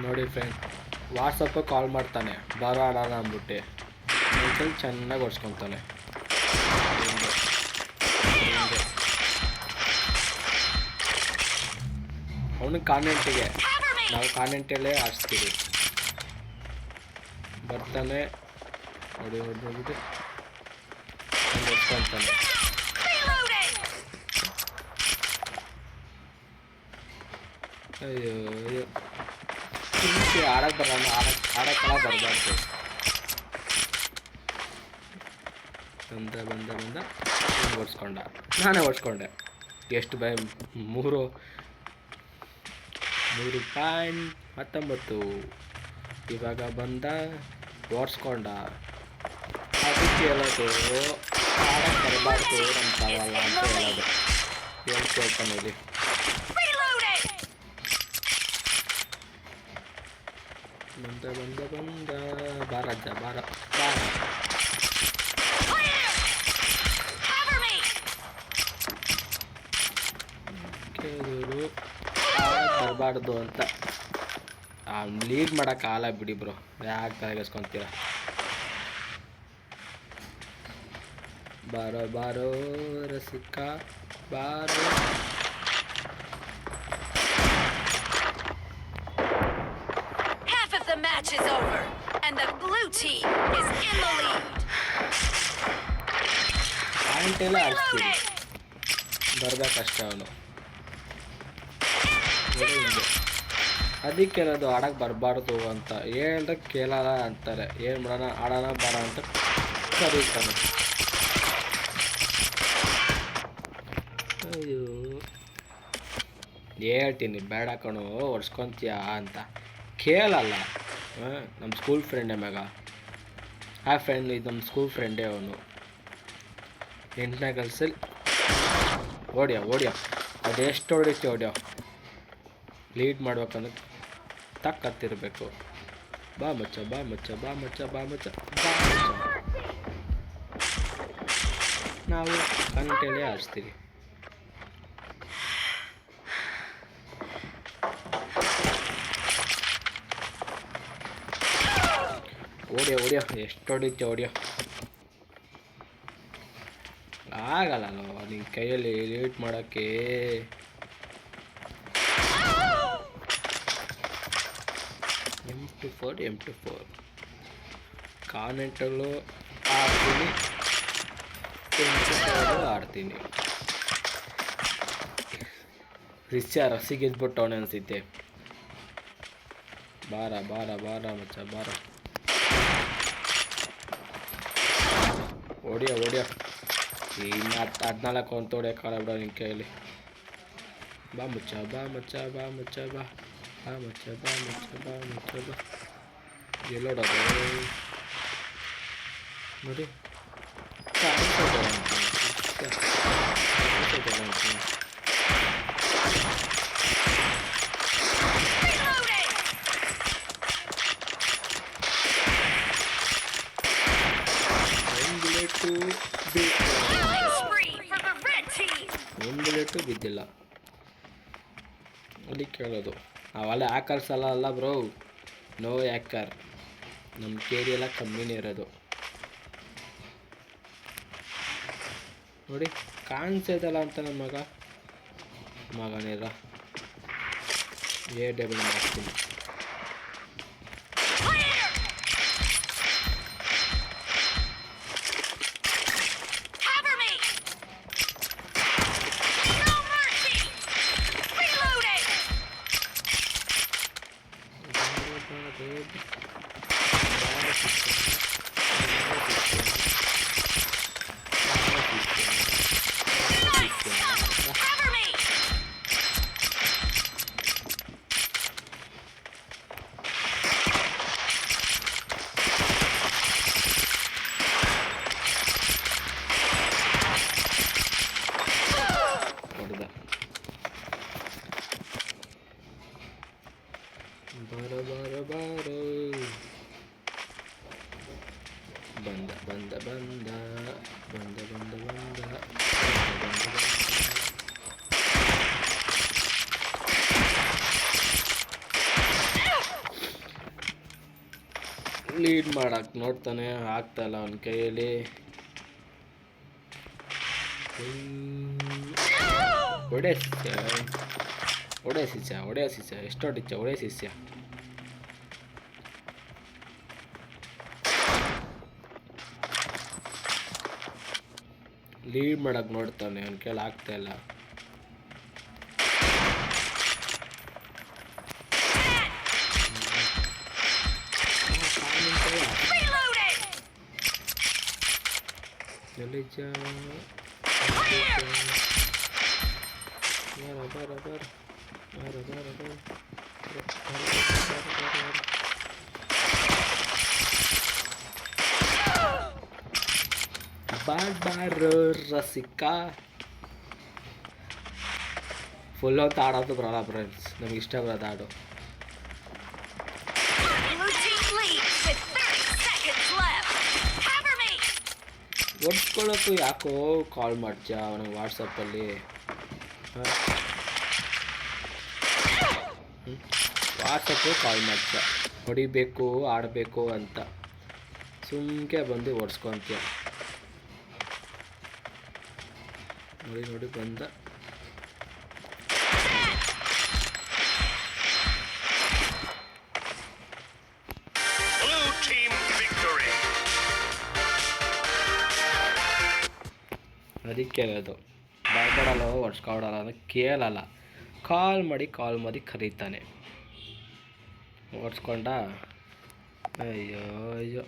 ನೋಡಿ friend, WhatsApp ಕಾಲ್ ಮಾಡ್ತಾನೆ ಬಾರೋ ಆಡೋಣ ಅಂದ್ಬಿಟ್ಟು ಮೈಕಲ್ಲಿ ಚೆನ್ನಾಗಿ ಓಡಿಸ್ಕೊತಾನೆ. ಅವನಿಗೆ ಕಾನ್ವೆಂಟಿಗೆ, ನಾವು ಕಾನ್ವೆಂಟಲ್ಲೇ ಆಡಿಸ್ತೀವಿ. ಬರ್ತಾನೆ ನೋಡಿ ಹೊಡೆದ್ಬಿಟ್ಟು ಓಡಿಸ್ಕೊತಾನೆ. ಅಯ್ಯೋ ಅಯ್ಯೋ, ಆಡಕ್ಕೆ ಬರೋಣ, ಆಡಕ್ಕೆಲ್ಲ ಬರಬಾರ್ದು. ಬಂದ ಓಡಿಸ್ಕೊಂಡ, ನಾನೇ ಓಡಿಸ್ಕೊಂಡೆ. ಎಷ್ಟು ಬೈ 3.19. ಇವಾಗ ಬಂದ ಓಡಿಸ್ಕೊಂಡ. ಅದಕ್ಕೆ ಹೇಳೋದು ಆಡಕ್ಕೆ ಬರಬಾರ್ದು ಅಂತಾವಲ್ಲ ಅಂತ ಹೇಳೋದು. ಕೇಳ್ತಾನೆ ಇಲ್ಲಿ. ಬಂದ ಬಾರಜ್ಜ ಬಾರ ಕೇಳಿದ್ರು ಬರಬಾರ್ದು ಅಂತ. ಲೀಡ್ ಮಾಡೋಕೆ ಆಲ ಬಿಡಿ ಬ್ರೋ, ಯಾಕೆ ತಲೆಗೆಸ್ಕೊತೀರ. ಬಾರೋ ರಸಿಕ ಬಾರೋ. The match is over and the blue team is in the lead. ಪಾಯಿಂಟೆಲ್ಲ ಆಡ್ಸ್ತೀವಿ, ಬರ್ಬೇಕಷ್ಟೇ ಅವನು. ಅದಕ್ಕೆ ಅದು ಆಡಕ್ಕೆ ಬರಬಾರ್ದು ಅಂತ ಹೇಳಿದ್ರೆ ಕೇಳಲ್ಲ ಅಂತಾರೆ. ಏನು ಮಾಡೋಣ, ಆಡೋಣ ಬಾರ ಅಂತ ಕರೀತಾನೆ. ಅಯ್ಯೋ ಹೇಳ್ತೀನಿ ಬೇಡ ಕಣೋ ಹೊಡ್ಸ್ಕೊತೀಯಾ ಅಂತ, ಕೇಳಲ್ಲ. ನಮ್ಮ ಸ್ಕೂಲ್ ಫ್ರೆಂಡೇ ಮಗ, ಆ ಫ್ರೆಂಡ್ ಇದು ನಮ್ಮ ಸ್ಕೂಲ್ ಫ್ರೆಂಡೇ ಅವನು. 8ನೇ ಕ್ಲಾಸಲ್ಲಿ ಓಡ್ಯ ಅದೆಷ್ಟು ಹೊಡಿತೀವಿ ಲೀಡ್ ಮಾಡ್ಬೇಕಂದ್ರೆ ತಕ್ಕತ್ತಿರಬೇಕು. ಬಾ ಮಚ್ಚ ನಾವು ಕಂಟೆಲೇ ಆಡಿಸ್ತೀವಿ. ಹೊಡಿಯೋ ಎಷ್ಟು ಹೊಡಿತೀಯ ಆಗಲ್ಲ ನಿನ್ನ ಕೈಯಲ್ಲಿ ಲೀಡ್ ಮಾಡೋಕ್ಕೆ. M24 ಕಾನ್ವೆಂಟಲ್ಲೂ ಆಡ್ತೀನಿ, ಆಡ್ತೀನಿ. ರಸಿ ಗೆದ್ಬಿಟ್ಟವನೆ ಅನಿಸುತ್ತೆ. ಬಾರ ಮಚ್ಚ ಬಾರ. ಹೊಡಿಯೋ ಇನ್ನು 14 ಅಂತ ಹೊಡಿಯೋಕ್ಕಾಗಲ್ಲ ಬಿಡೋ ನಿನ್ನ ಕೈಯಲ್ಲಿ. ಬಾ ಮುಚ್ಚ ಎಲ್ಲೋಡೋದು ನೋಡಿ. ಒಂದು ಬಿದ್ದಿಲ್ಲ. ಅಲ್ಲಿ ಕೇಳೋದು ಅವೆಲ್ಲ ಹ್ಯಾಕರ್ಸ್ ಅಲ್ಲ ಬ್ರೋ, ನೋ ಹ್ಯಾಕರ್. ನಮ್ಮ ಕೇರಿ ಎಲ್ಲ ಕಮ್ಮಿನೇ ಇರೋದು ನೋಡಿ. ಕಾಣಿಸೋದಲ್ಲ ಅಂತ ನನ್ನ ಮಗನಿರ ಡಬಲ್ ಮಾಡ್ತೀನಿ. ಲೀಡ್ ಮಾಡಕ್ಕೆ ನೋಡ್ತಾನೆ, ಆಗ್ತಾಯಿಲ್ಲ ಅವನ ಕೈಯಲ್ಲಿ. ಒಡೆ ಸಿಸ್ಯ ಎಷ್ಟು ಹೊಡಿಚ್ಚ ಒಡೆ ಸಿಸ್ಯ. ಲೀಡ್ ಮಾಡಕ್ಕೆ ನೋಡ್ತಾನೆ, ಅವನ ಕೈಯಲ್ಲಿ ಆಗ್ತಾಯಿಲ್ಲ. ಬಾರೋ ರಸಿಕಾ. ಫುಲ್ ಹೊತ್ತು ಆಡೋದು ಬರೋಲ್ಲ ಫ್ರೆಂಡ್ಸ್, ನಮ್ಗೆ ಇಷ್ಟ ಬರೋದು ಆಡು. Blue team leads with 30 seconds left. Cover me. ಒಡ್ಸ್ಕೊಳ್ಳೋಕ್ಕೂ ಯಾಕೋ ಕಾಲ್ ಮಾಡ್ತೀಯ ಅವನಿಗೆ ವಾಟ್ಸಪ್ಪಲ್ಲಿ? ವಾಟ್ಸಪ್ಪು ಕಾಲ್ ಮಾಡ್ತೀಯ, ಹೊಡಿಬೇಕು ಆಡಬೇಕು ಅಂತ. ಸುಮ್ಕೆ ಬಂದು ಓಡಿಸ್ಕೊತೀಯ. ನೋಡಿ ಬಂದ. ಅದಕ್ಕೆ ಅದು ಭಯಪಡಲ್ಲ, ಒಡ್ಸ್ಕೊಡಲ್ಲ ಅಂತ ಕೇಳಲ್ಲ. ಕಾಲ್ ಮಾಡಿ ಕರೀತಾನೆ. ಓಡಿಸ್ಕೊಂಡ. ಅಯ್ಯೋ